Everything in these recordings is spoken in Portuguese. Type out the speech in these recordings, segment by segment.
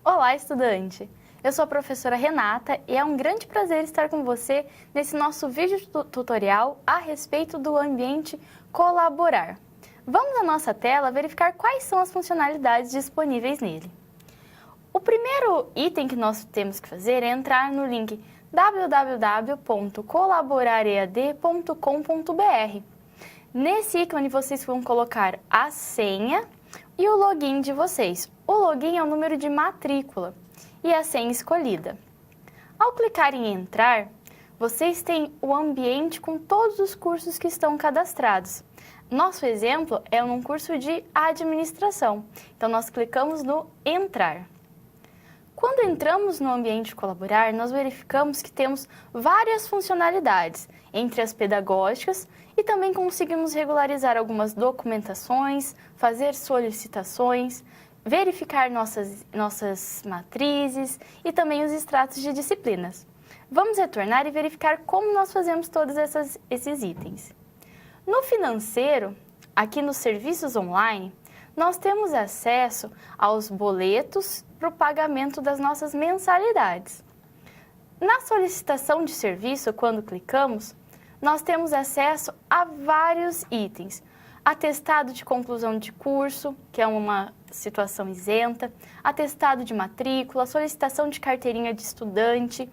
Olá, estudante! Eu sou a professora Renata e é um grande prazer estar com você nesse nosso vídeo tutorial a respeito do ambiente colaborar. Vamos à nossa tela verificar quais são as funcionalidades disponíveis nele. O primeiro item que nós temos que fazer é entrar no link www.colaboraread.com.br. Nesse ícone vocês vão colocar a senha e o login de vocês. O login é o número de matrícula e a senha escolhida. Ao clicar em entrar, vocês têm o ambiente com todos os cursos que estão cadastrados. Nosso exemplo é um curso de administração, então nós clicamos no entrar. Quando entramos no ambiente colaborar, nós verificamos que temos várias funcionalidades, entre as pedagógicas, e também conseguimos regularizar algumas documentações, fazer solicitações, verificar nossas matrizes e também os extratos de disciplinas. Vamos retornar e verificar como nós fazemos todos esses itens. No financeiro, aqui nos serviços online, nós temos acesso aos boletos para o pagamento das nossas mensalidades. Na solicitação de serviço, quando clicamos, nós temos acesso a vários itens. Atestado de conclusão de curso, que é uma situação isenta, atestado de matrícula, solicitação de carteirinha de estudante,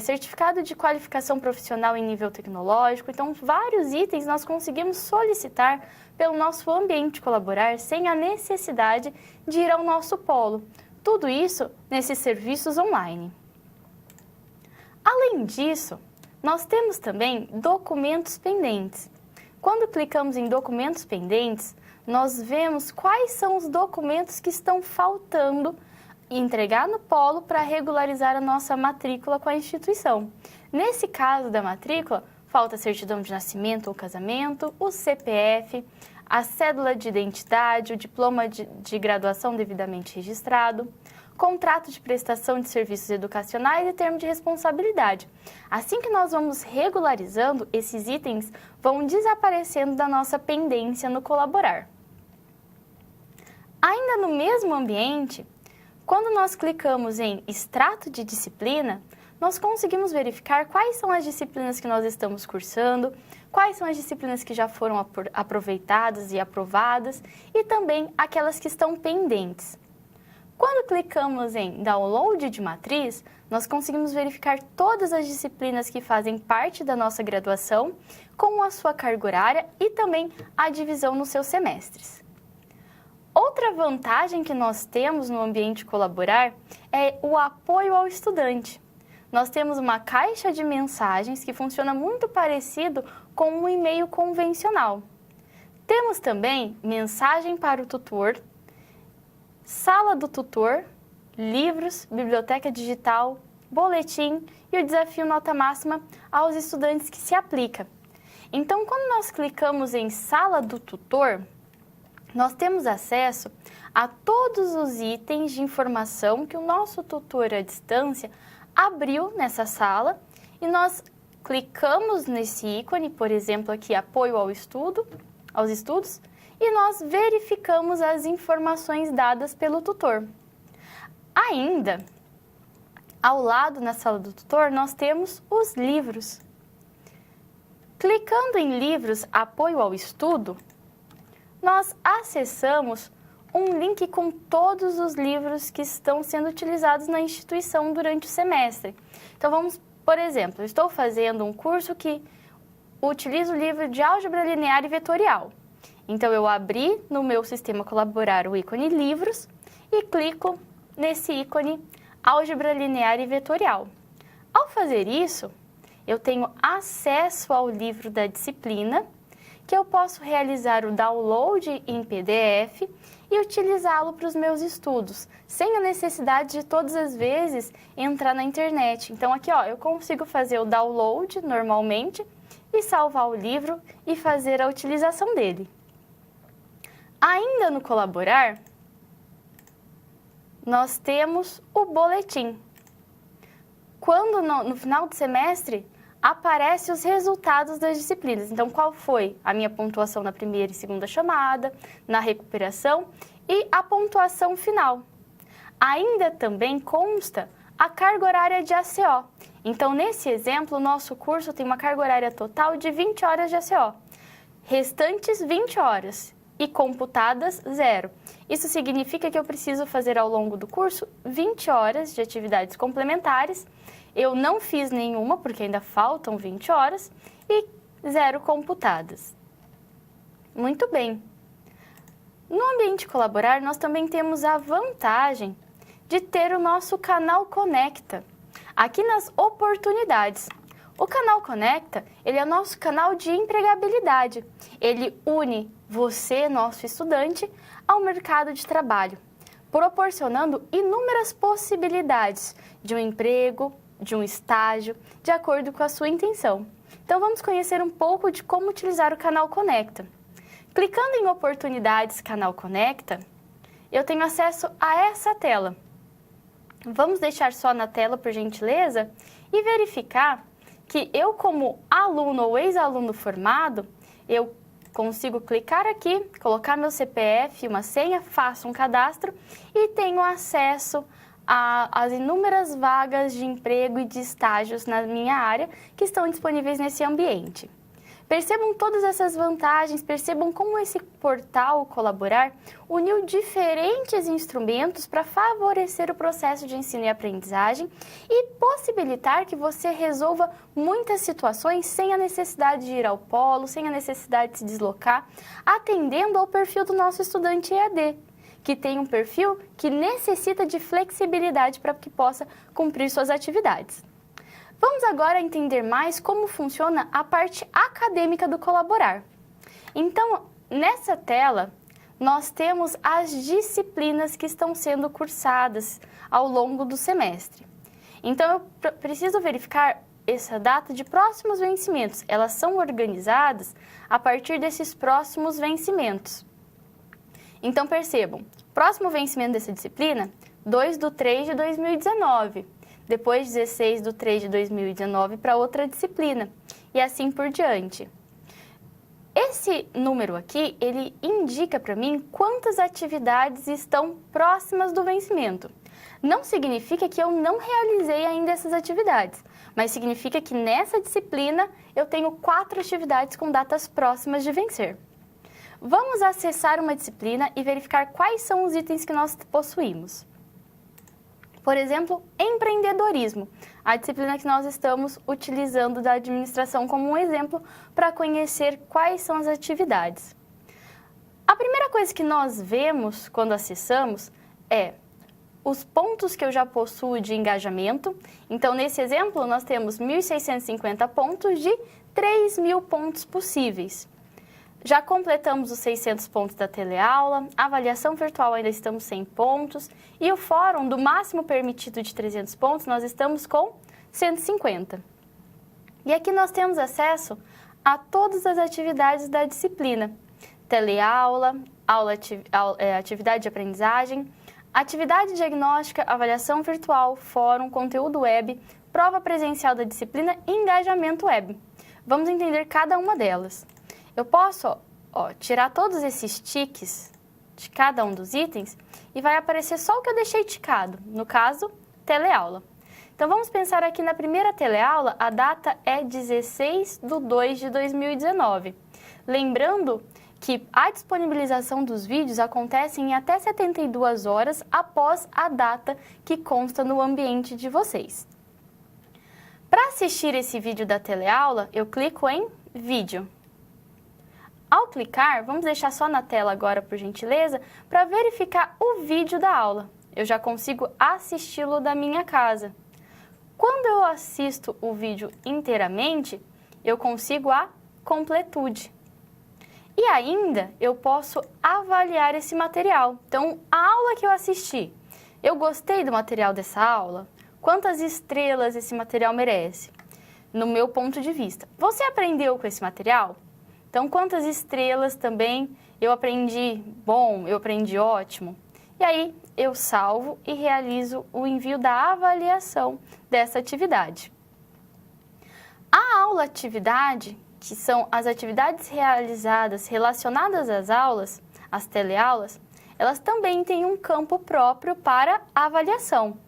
certificado de qualificação profissional em nível tecnológico. Então, vários itens nós conseguimos solicitar pelo nosso ambiente colaborar sem a necessidade de ir ao nosso polo. Tudo isso nesses serviços online. Além disso, nós temos também documentos pendentes. Quando clicamos em documentos pendentes, nós vemos quais são os documentos que estão faltando entregar no polo para regularizar a nossa matrícula com a instituição. Nesse caso da matrícula, falta a certidão de nascimento ou casamento, o CPF, a cédula de identidade, o diploma de graduação devidamente registrado, contrato de prestação de serviços educacionais e termo de responsabilidade. Assim que nós vamos regularizando, esses itens vão desaparecendo da nossa pendência no colaborar. Ainda no mesmo ambiente, quando nós clicamos em extrato de disciplina, nós conseguimos verificar quais são as disciplinas que nós estamos cursando, quais são as disciplinas que já foram aproveitadas e aprovadas e também aquelas que estão pendentes. Quando clicamos em download de matriz, nós conseguimos verificar todas as disciplinas que fazem parte da nossa graduação, com a sua carga horária e também a divisão nos seus semestres. Outra vantagem que nós temos no ambiente colaborar é o apoio ao estudante. Nós temos uma caixa de mensagens que funciona muito parecido com um e-mail convencional. Temos também mensagem para o tutor, sala do tutor, livros, biblioteca digital, boletim e o desafio nota máxima aos estudantes que se aplica. Então, quando nós clicamos em sala do tutor, nós temos acesso a todos os itens de informação que o nosso tutor à distância abriu nessa sala e nós clicamos nesse ícone, por exemplo, aqui apoio aos estudos, e nós verificamos as informações dadas pelo tutor. Ainda, ao lado na sala do tutor, nós temos os livros. Clicando em livros apoio ao estudo, nós acessamos um link com todos os livros que estão sendo utilizados na instituição durante o semestre. Então, vamos, por exemplo, eu estou fazendo um curso que utiliza o livro de álgebra linear e vetorial. Então, eu abri no meu sistema colaborar o ícone livros e clico nesse ícone álgebra linear e vetorial. Ao fazer isso, eu tenho acesso ao livro da disciplina, que eu posso realizar o download em PDF e utilizá-lo para os meus estudos, sem a necessidade de todas as vezes entrar na internet. Então aqui eu consigo fazer o download normalmente e salvar o livro e fazer a utilização dele. Ainda no colaborar, nós temos o boletim. Quando no final do semestre, aparecem os resultados das disciplinas. Então, qual foi a minha pontuação na primeira e segunda chamada, na recuperação e a pontuação final. Ainda também consta a carga horária de ACO. Então, nesse exemplo, o nosso curso tem uma carga horária total de 20 horas de ACO, restantes 20 horas e computadas 0. Isso significa que eu preciso fazer ao longo do curso 20 horas de atividades complementares. Eu não fiz nenhuma, porque ainda faltam 20 horas, e 0 computadas. Muito bem. No ambiente colaborar, nós também temos a vantagem de ter o nosso canal Conecta. Aqui nas oportunidades. O canal Conecta, ele é o nosso canal de empregabilidade. Ele une você, nosso estudante, ao mercado de trabalho, proporcionando inúmeras possibilidades de um emprego, de um estágio, de acordo com a sua intenção. Então, vamos conhecer um pouco de como utilizar o canal Conecta. Clicando em Oportunidades Canal Conecta, eu tenho acesso a essa tela. Vamos deixar só na tela, por gentileza, e verificar que eu, como aluno ou ex-aluno formado, eu consigo clicar aqui, colocar meu CPF, uma senha, faço um cadastro e tenho acesso às inúmeras vagas de emprego e de estágios na minha área que estão disponíveis nesse ambiente. Percebam todas essas vantagens, percebam como esse portal Colaborar uniu diferentes instrumentos para favorecer o processo de ensino e aprendizagem e possibilitar que você resolva muitas situações sem a necessidade de ir ao polo, sem a necessidade de se deslocar, atendendo ao perfil do nosso estudante EAD, que tem um perfil que necessita de flexibilidade para que possa cumprir suas atividades. Vamos agora entender mais como funciona a parte acadêmica do Colaborar. Então, nessa tela, nós temos as disciplinas que estão sendo cursadas ao longo do semestre. Então, eu preciso verificar essa data de próximos vencimentos. Elas são organizadas a partir desses próximos vencimentos. Então, percebam, próximo vencimento dessa disciplina, 2/3/2019. Depois 16/3/2019 para outra disciplina, e assim por diante. Esse número aqui, ele indica para mim quantas atividades estão próximas do vencimento. Não significa que eu não realizei ainda essas atividades, mas significa que nessa disciplina eu tenho 4 atividades com datas próximas de vencer. Vamos acessar uma disciplina e verificar quais são os itens que nós possuímos. Por exemplo, empreendedorismo, a disciplina que nós estamos utilizando da administração como um exemplo para conhecer quais são as atividades. A primeira coisa que nós vemos quando acessamos é os pontos que eu já possuo de engajamento. Então, nesse exemplo, nós temos 1.650 pontos de 3.000 pontos possíveis. Já completamos os 600 pontos da teleaula, a avaliação virtual ainda estamos 100 pontos e o fórum do máximo permitido de 300 pontos nós estamos com 150. E aqui nós temos acesso a todas as atividades da disciplina: teleaula, atividade de aprendizagem, atividade diagnóstica, avaliação virtual, fórum, conteúdo web, prova presencial da disciplina e engajamento web. Vamos entender cada uma delas. Eu posso tirar todos esses tiques de cada um dos itens e vai aparecer só o que eu deixei ticado, no caso, teleaula. Então, vamos pensar aqui na primeira teleaula, a data é 16/2/2019. Lembrando que a disponibilização dos vídeos acontece em até 72 horas após a data que consta no ambiente de vocês. Para assistir esse vídeo da teleaula, eu clico em Vídeo. Ao clicar, vamos deixar só na tela agora, por gentileza, para verificar o vídeo da aula. Eu já consigo assisti-lo da minha casa. Quando eu assisto o vídeo inteiramente, eu consigo a completude. E ainda, eu posso avaliar esse material. Então, a aula que eu assisti, eu gostei do material dessa aula? Quantas estrelas esse material merece? No meu ponto de vista. Você aprendeu com esse material? Então, quantas estrelas também eu aprendi bom, eu aprendi ótimo? E aí, eu salvo e realizo o envio da avaliação dessa atividade. A aula atividade, que são as atividades realizadas relacionadas às aulas, as teleaulas, elas também têm um campo próprio para avaliação.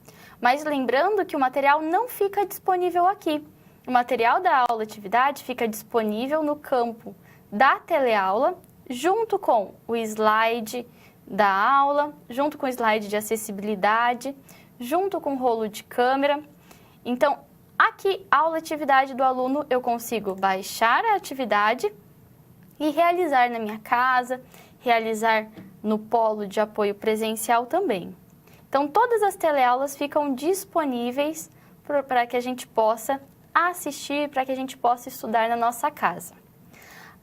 Mas lembrando que o material não fica disponível aqui. O material da aula atividade fica disponível no campo da teleaula, junto com o slide da aula, junto com o slide de acessibilidade, junto com o rolo de câmera. Então, aqui, aula atividade do aluno, eu consigo baixar a atividade e realizar na minha casa, realizar no polo de apoio presencial também. Então, todas as teleaulas ficam disponíveis para que a gente possa assistir, para que a gente possa estudar na nossa casa.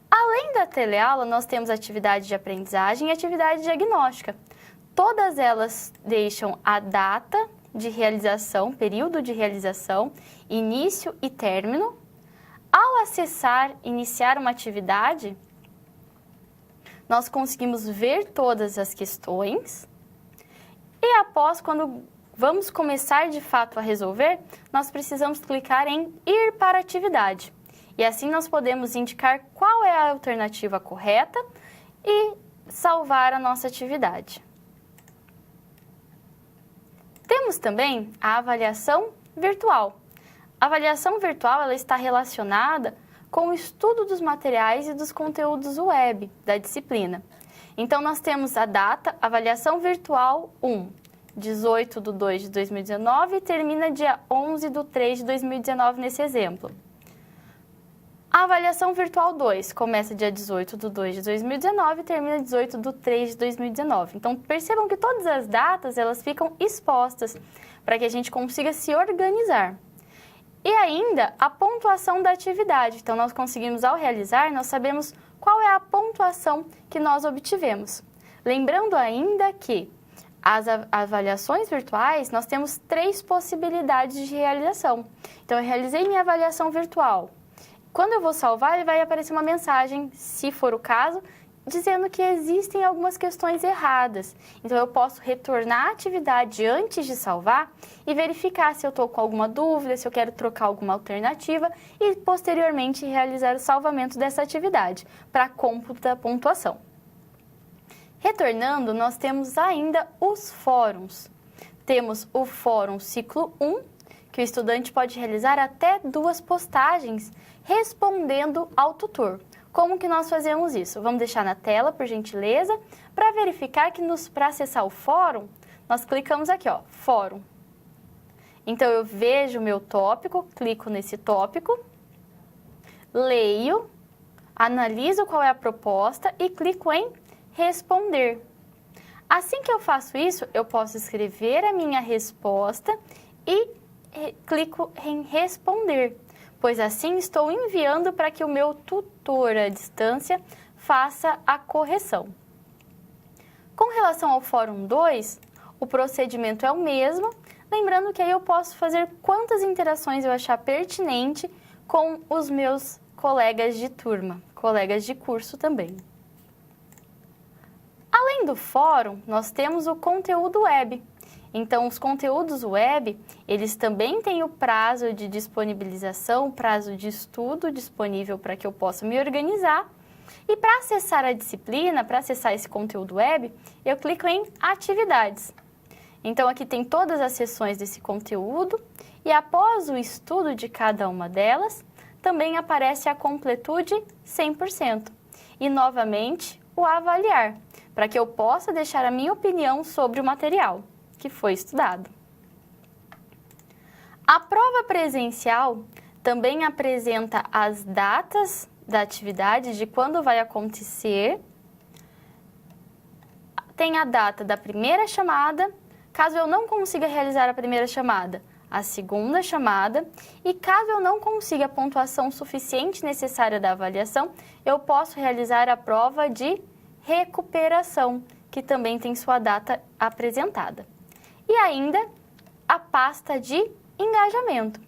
Além da teleaula, nós temos atividade de aprendizagem e atividade diagnóstica. Todas elas deixam a data de realização, período de realização, início e término. Ao acessar, iniciar uma atividade, nós conseguimos ver todas as questões e após, quando vamos começar de fato a resolver, nós precisamos clicar em ir para a atividade. E assim nós podemos indicar qual é a alternativa correta e salvar a nossa atividade. Temos também a avaliação virtual. A avaliação virtual ela está relacionada com o estudo dos materiais e dos conteúdos web da disciplina. Então, nós temos a data, avaliação virtual 1, 18/2/2019 e termina dia 11/3/2019 nesse exemplo. A avaliação virtual 2 começa dia 18/2/2019 e termina 18/3/2019. Então, percebam que todas as datas elas ficam expostas para que a gente consiga se organizar. E ainda a pontuação da atividade. Então, nós conseguimos, ao realizar, nós sabemos qual é a pontuação que nós obtivemos. Lembrando ainda que as avaliações virtuais, nós temos 3 possibilidades de realização. Então, eu realizei minha avaliação virtual. Quando eu vou salvar, vai aparecer uma mensagem, se for o caso, dizendo que existem algumas questões erradas. Então, eu posso retornar à atividade antes de salvar e verificar se eu estou com alguma dúvida, se eu quero trocar alguma alternativa e, posteriormente, realizar o salvamento dessa atividade para cômputo da pontuação. Retornando, nós temos ainda os fóruns. Temos o Fórum Ciclo 1, que o estudante pode realizar até 2 postagens respondendo ao tutor. Como que nós fazemos isso? Vamos deixar na tela, por gentileza, para verificar que para acessar o fórum, nós clicamos aqui, ó, Fórum. Então, eu vejo o meu tópico, clico nesse tópico, leio, analiso qual é a proposta e clico em Responder. Assim que eu faço isso, eu posso escrever a minha resposta e clico em Responder, pois assim estou enviando para que o meu tutor à distância faça a correção. Com relação ao Fórum 2, o procedimento é o mesmo, lembrando que aí eu posso fazer quantas interações eu achar pertinente com os meus colegas de turma, colegas de curso também. Além do fórum, nós temos o conteúdo web. Então, os conteúdos web, eles também têm o prazo de disponibilização, o prazo de estudo disponível para que eu possa me organizar. E para acessar a disciplina, para acessar esse conteúdo web, eu clico em Atividades. Então, aqui tem todas as seções desse conteúdo e após o estudo de cada uma delas, também aparece a completude 100%. E, novamente, o avaliar, para que eu possa deixar a minha opinião sobre o material que foi estudado. A prova presencial também apresenta as datas da atividade, de quando vai acontecer. Tem a data da primeira chamada, caso eu não consiga realizar a primeira chamada, a segunda chamada, e caso eu não consiga a pontuação suficiente necessária da avaliação, eu posso realizar a prova de recuperação, que também tem sua data apresentada. E ainda a pasta de engajamento.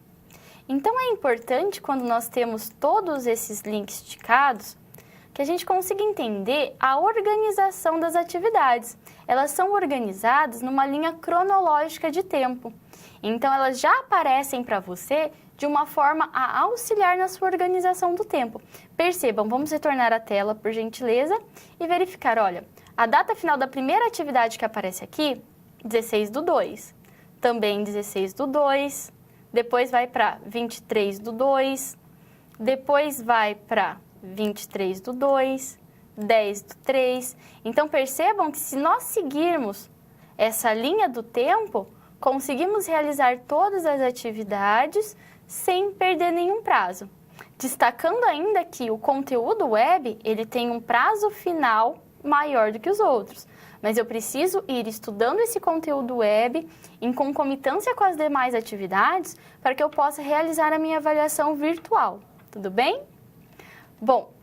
Então, é importante, quando nós temos todos esses links esticados, que a gente consiga entender a organização das atividades. Elas são organizadas numa linha cronológica de tempo. Então, elas já aparecem para você de uma forma a auxiliar na sua organização do tempo. Percebam, vamos retornar à tela, por gentileza, e verificar, olha, A data final da primeira atividade que aparece aqui, 16/2. Também 16/2. Depois vai para 23/2. Depois vai para 23/2. 10/3. Então, percebam que se nós seguirmos essa linha do tempo, conseguimos realizar todas as atividades sem perder nenhum prazo. Destacando ainda que o conteúdo web, ele tem um prazo final maior do que os outros. Mas eu preciso ir estudando esse conteúdo web em concomitância com as demais atividades para que eu possa realizar a minha avaliação virtual. Tudo bem? Bom,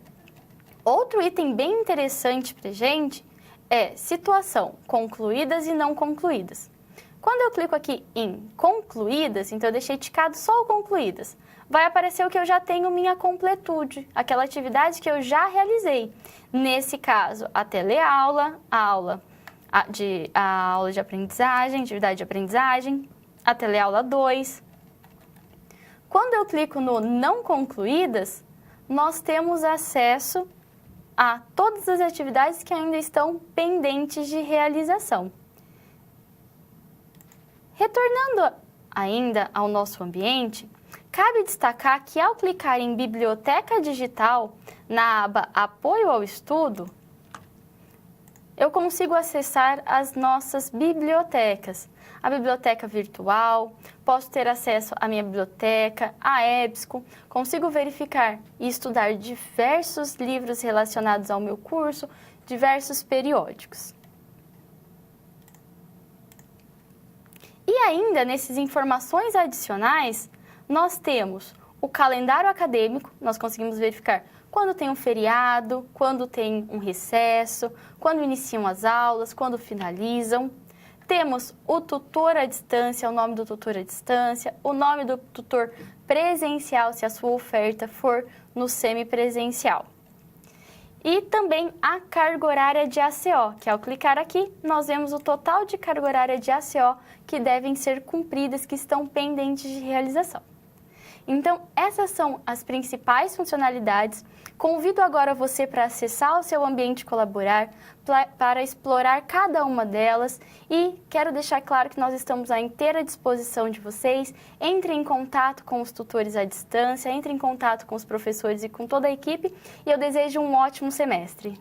outro item bem interessante para a gente é situação, concluídas e não concluídas. Quando eu clico aqui em concluídas, então eu deixei ticado só o concluídas, vai aparecer o que eu já tenho minha completude, aquela atividade que eu já realizei. Nesse caso, a teleaula, a aula de aprendizagem, atividade de aprendizagem, a teleaula 2. Quando eu clico no não concluídas, nós temos acesso a todas as atividades que ainda estão pendentes de realização. Retornando ainda ao nosso ambiente, cabe destacar que ao clicar em Biblioteca Digital, na aba Apoio ao Estudo, eu consigo acessar as nossas bibliotecas. A biblioteca virtual, posso ter acesso à minha biblioteca, à EBSCO, consigo verificar e estudar diversos livros relacionados ao meu curso, diversos periódicos. E ainda, nessas informações adicionais, nós temos o calendário acadêmico, nós conseguimos verificar quando tem um feriado, quando tem um recesso, quando iniciam as aulas, quando finalizam. Temos o tutor à distância, o nome do tutor à distância, o nome do tutor presencial, se a sua oferta for no semipresencial. E também a carga horária de ACO, que ao clicar aqui, nós vemos o total de carga horária de ACO que devem ser cumpridas, que estão pendentes de realização. Então, essas são as principais funcionalidades. Convido agora você para acessar o seu ambiente Colaborar, para explorar cada uma delas e quero deixar claro que nós estamos à inteira disposição de vocês. Entre em contato com os tutores à distância, entre em contato com os professores e com toda a equipe e eu desejo um ótimo semestre.